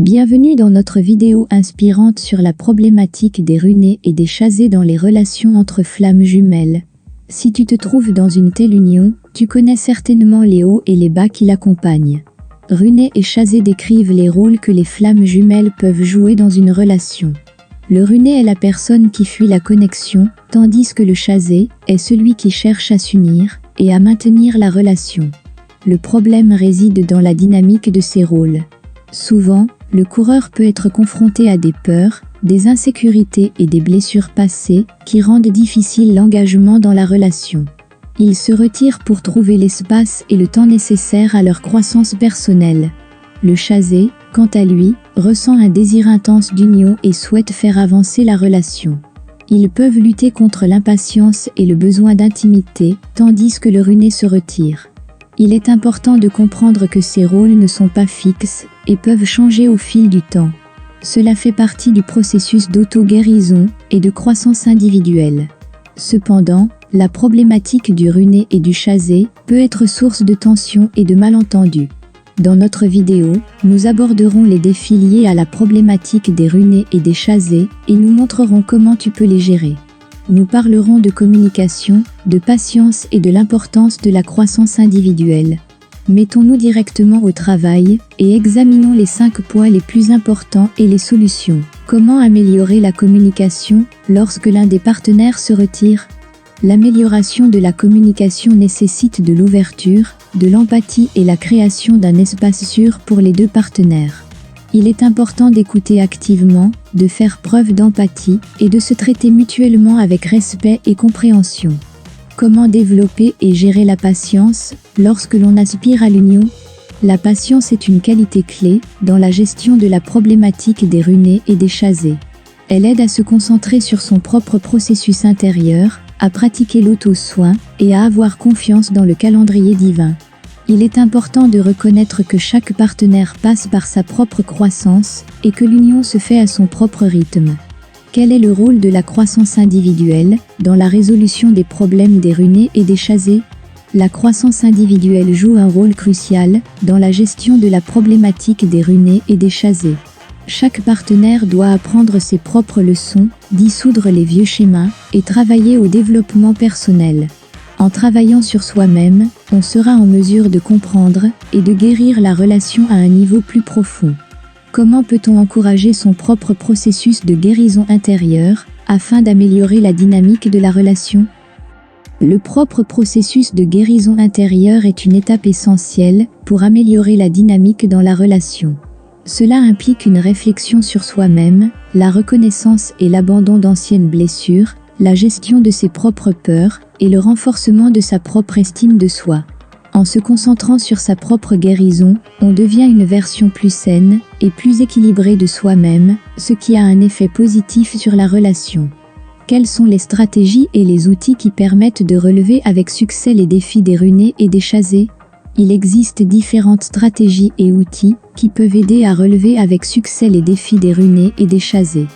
Bienvenue dans notre vidéo inspirante sur la problématique des runés et des chasés dans les relations entre flammes jumelles. Si tu te trouves dans une telle union, tu connais certainement les hauts et les bas qui l'accompagnent. Runés et chasés décrivent les rôles que les flammes jumelles peuvent jouer dans une relation. Le runé est la personne qui fuit la connexion, tandis que le chasé est celui qui cherche à s'unir et à maintenir la relation. Le problème réside dans la dynamique de ces rôles. Souvent, le coureur peut être confronté à des peurs, des insécurités et des blessures passées qui rendent difficile l'engagement dans la relation. Ils se retirent pour trouver l'espace et le temps nécessaires à leur croissance personnelle. Le chasé, quant à lui, ressent un désir intense d'union et souhaite faire avancer la relation. Ils peuvent lutter contre l'impatience et le besoin d'intimité, tandis que le runé se retire. Il est important de comprendre que ces rôles ne sont pas fixes et peuvent changer au fil du temps. Cela fait partie du processus d'auto-guérison et de croissance individuelle. Cependant, la problématique du runé et du chasé peut être source de tensions et de malentendus. Dans notre vidéo, nous aborderons les défis liés à la problématique des runés et des chasés et nous montrerons comment tu peux les gérer. Nous parlerons de communication, de patience et de l'importance de la croissance individuelle. Mettons-nous directement au travail et examinons les 5 points les plus importants et les solutions. Comment améliorer la communication lorsque l'un des partenaires se retire? L'amélioration de la communication nécessite de l'ouverture, de l'empathie et la création d'un espace sûr pour les deux partenaires. Il est important d'écouter activement, de faire preuve d'empathie et de se traiter mutuellement avec respect et compréhension. Comment développer et gérer la patience lorsque l'on aspire à l'union? La patience est une qualité clé dans la gestion de la problématique des runés et des chasés. Elle aide à se concentrer sur son propre processus intérieur, à pratiquer l'auto-soin et à avoir confiance dans le calendrier divin. Il est important de reconnaître que chaque partenaire passe par sa propre croissance et que l'union se fait à son propre rythme. Quel est le rôle de la croissance individuelle dans la résolution des problèmes des runés et des chasés? La croissance individuelle joue un rôle crucial dans la gestion de la problématique des runés et des chasés. Chaque partenaire doit apprendre ses propres leçons, dissoudre les vieux schémas et travailler au développement personnel. En travaillant sur soi-même, on sera en mesure de comprendre et de guérir la relation à un niveau plus profond. Comment peut-on encourager son propre processus de guérison intérieure afin d'améliorer la dynamique de la relation? Le propre processus de guérison intérieure est une étape essentielle pour améliorer la dynamique dans la relation. Cela implique une réflexion sur soi-même, la reconnaissance et l'abandon d'anciennes blessures, la gestion de ses propres peurs et le renforcement de sa propre estime de soi. En se concentrant sur sa propre guérison, on devient une version plus saine et plus équilibrée de soi-même, ce qui a un effet positif sur la relation. Quelles sont les stratégies et les outils qui permettent de relever avec succès les défis des runés et des chasés? Il existe différentes stratégies et outils qui peuvent aider à relever avec succès les défis des runés et des chasés.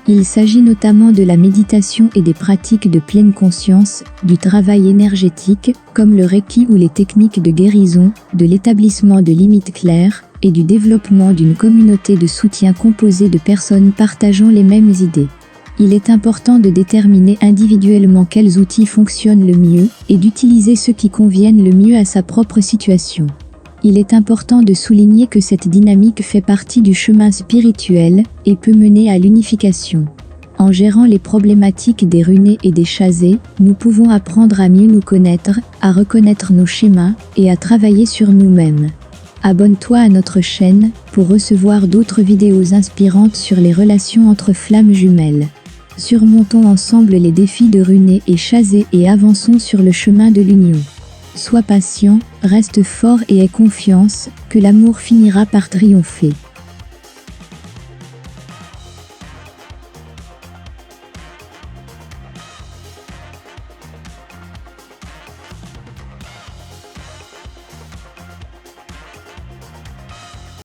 Il s'agit notamment de la méditation et des pratiques de pleine conscience, du travail énergétique, comme le Reiki ou les techniques de guérison, de l'établissement de limites claires, et du développement d'une communauté de soutien composée de personnes partageant les mêmes idées. Il est important de déterminer individuellement quels outils fonctionnent le mieux et d'utiliser ceux qui conviennent le mieux à sa propre situation. Il est important de souligner que cette dynamique fait partie du chemin spirituel et peut mener à l'unification. En gérant les problématiques des runés et des chasés, nous pouvons apprendre à mieux nous connaître, à reconnaître nos schémas et à travailler sur nous-mêmes. Abonne-toi à notre chaîne pour recevoir d'autres vidéos inspirantes sur les relations entre flammes jumelles. Surmontons ensemble les défis de runés et chasés et avançons sur le chemin de l'union. Sois patient, reste fort et aie confiance que l'amour finira par triompher.